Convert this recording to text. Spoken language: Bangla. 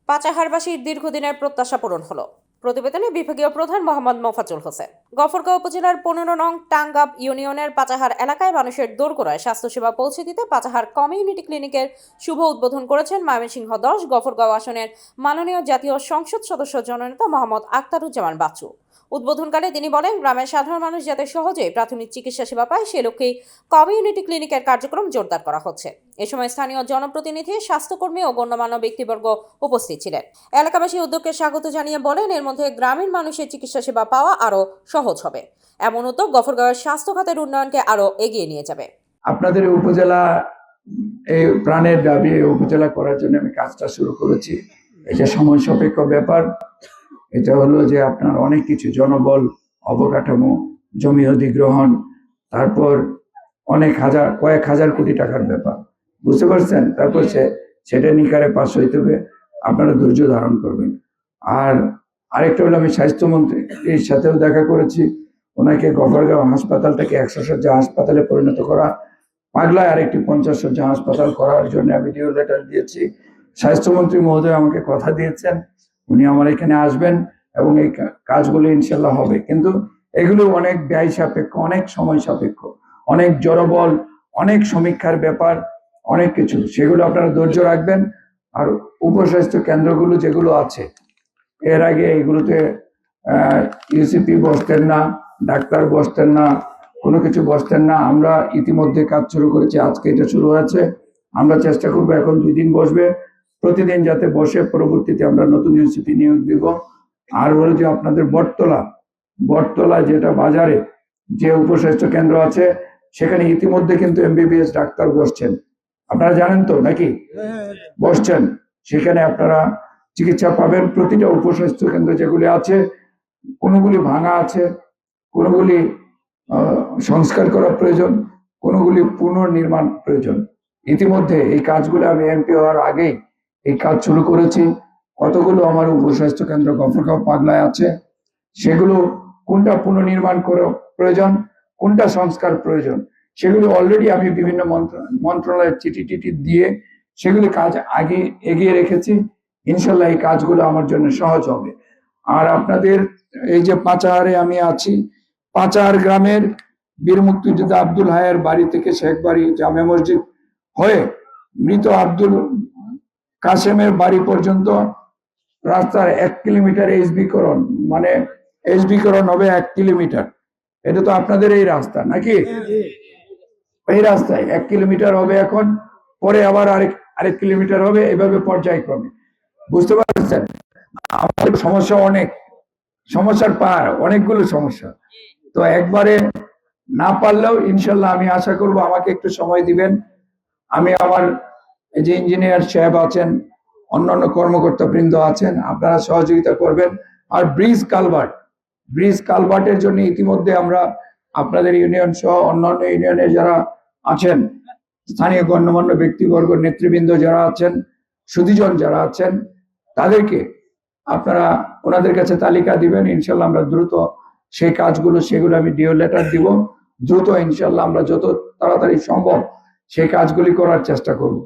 পাচাহারবাসীর দীর্ঘদিনের প্রত্যাশা পূরণ হলো। প্রতিবেদনে বিভাগীয় প্রধান মোহাম্মদ মোফাজ্জল হোসেন। গফরগাঁও উপজেলার 15 নং টাঙ্গাব ইউনিয়নের পাচাহার এলাকায় মানুষের দোরগোড়ায় স্বাস্থ্যসেবা পৌঁছে দিতে পাচাহার কমিউনিটি ক্লিনিকের শুভ উদ্বোধন করেছেন ময়মনসিংহ 10 গফরগাঁও আসনের মাননীয় জাতীয় সংসদ সদস্য জননেতা মোহাম্মদ আখতারুজ্জামান বাচ্চু। উদ্বোধনকালে তিনি বলেন, গ্রামের সাধারণ মানুষ যাতে সহজেই প্রাথমিক চিকিৎসা সেবা পায় সে লক্ষ্যেই কমিউনিটি ক্লিনিকের কার্যক্রম জোরদার করা হচ্ছে। এ সময় স্থানীয় জনপ্রতিনিধি, স্বাস্থ্যকর্মী ও গণ্যমান্য ব্যক্তিবর্গ উপস্থিত ছিলেন। এলাকাবাসী উদ্যোগকে স্বাগত জানিয়ে বলেন, এর মধ্যে গ্রামীণ মানুষের চিকিৎসা সেবা পাওয়া আরও সহজ হবে। এমন উদ্যোগ গফরগাঁওয়ের স্বাস্থ্য খাতের উন্নয়নকে আরও এগিয়ে নিয়ে যাবে। আপনাদের উপজেলা এই প্রাণের দাবি উপজেলা করার জন্য আমি কাজটা শুরু করেছি। এটা সময় সাপেক্ষ ব্যাপার। এটা হলো যে আপনার অনেক কিছু জনবল, অবকাঠামো, জমি অধিগ্রহণ, তারপর কয়েক হাজার কোটি টাকার ব্যাপার, বুঝতে পারছেন। তারপর সেটা নিকারে পাশ হইতে হবে, আপনারা ধৈর্য ধারণ করবেন। আর আরেকটা হলো, আমি স্বাস্থ্যমন্ত্রীর সাথেও দেখা করেছি। ওনাকে গফরগাঁও হাসপাতালটাকে 100 শয্যা হাসপাতালে পরিণত করা, পাগলায় আরেকটি 50 শয্যা হাসপাতাল করার জন্য আমি ডিও লেটার দিয়েছি। স্বাস্থ্যমন্ত্রী মহোদয় আমাকে কথা দিয়েছেন, উনি আমার এখানে আসবেন এবং এই কাজগুলো ইনশাল্লাহ হবে। কিন্তু এগুলো অনেক ব্যয় সাপেক্ষ, অনেক সময় সাপেক্ষ, অনেক জনবল, অনেক সমীক্ষার ব্যাপার, অনেক কিছু। সেগুলো আপনারা ধৈর্য রাখবেন। আর উপস্বাস্থ্য কেন্দ্রগুলো যেগুলো আছে, এর আগে এগুলোতে ইউসিপি বসতেন না, ডাক্তার বসতেন না, কোনো কিছু বসতেন না। আমরা ইতিমধ্যে কাজ শুরু করেছি, আজকে এটা শুরু হয়েছে। আমরা চেষ্টা করবো এখন 2 দিন বসবে, প্রতিদিন যাতে বসে, পরবর্তীতে আমরা নতুন ইউসিপি নিয়োগ দিব। আর হলো যে আপনাদের বটতলা যেটা বাজারে যে উপস্বাস্থ্য কেন্দ্র আছে, সেখানে ইতিমধ্যে কিন্তু MBBS ডাক্তার বসছেন, আপনারা জানেন তো নাকি? বসছেন, সেখানে আপনারা চিকিৎসা পাবেন। প্রতিটা উপস্বাস্থ্য কেন্দ্র যেগুলি আছে, কোনগুলি ভাঙা আছে, কোনগুলি সংস্কার করা প্রয়োজন, কোনগুলি পুনর্নির্মাণ প্রয়োজন। ইতিমধ্যে এই কাজগুলো আমি MP হওয়ার আগেই এই কাজ শুরু করেছি। কতগুলো আমার উপস্বাস্থ্য কেন্দ্র গফরগাঁও পাগলায় আছে, সেগুলো কোনটা পুনর্নির্মাণ করা প্রয়োজন, কোনটা সংস্কার প্রয়োজন, সেগুলো অলরেডি আমি বিভিন্ন মন্ত্রণালয়ের চিঠি দিয়ে সেগুলি কাজ আগে এগিয়ে রেখেছি। ইনশাল্লাহ এই কাজগুলো আমার জন্য সহজ হবে। আর আপনাদের এই যে পাচাহারে আমি আছি, পাচাহার গ্রামের বীর মুক্তিযোদ্ধা আব্দুল হায়ের বাড়ি থেকে শেখ বাড়ি জামে মসজিদ হয়ে মৃত আব্দুল কাসেমের বাড়ি পর্যন্ত রাস্তার 1 কিলোমিটার HB-করণ, মানে HB-করণ হবে 1 কিলোমিটার। এটা তো আপনাদের এই রাস্তা নাকি? এই রাস্তায় 1 কিলোমিটার হবে এখন, পরে আবার আরেক কিলোমিটার হবে, এভাবে পর্যায়ক্রমে, বুঝতে পারছেন। আমাদের সমস্যা অনেক, সমস্যার পার অনেকগুলো সমস্যা। তো একবারে না পারলেও ইনশাল্লাহ আমি আশা করব আমাকে একটু সময় দিবেন। আমি আমার এই যে ইঞ্জিনিয়ার সাহেব আছেন, অন্যান্য কর্মকর্তা বৃন্দ আছেন, আপনারা সহযোগিতা করবেন। আর ব্রিজ কালভার্টের জন্য ইতিমধ্যে আমরা আপনাদের ইউনিয়ন সহ অন্যান্য ইউনিয়নের যারা আছেন, স্থানীয় গণ্যমান্য ব্যক্তিবর্গ, নেতৃবৃন্দ যারা আছেন, সুধীজন যারা আছেন, তাদেরকে আপনারা ওনাদের কাছে তালিকা দিবেন। ইনশাল্লাহ আমরা দ্রুত সেই কাজগুলো, সেগুলো আমি ডিও লেটার দিব। দ্রুত ইনশাল্লাহ আমরা যত তাড়াতাড়ি সম্ভব সেই কাজগুলি করার চেষ্টা করব।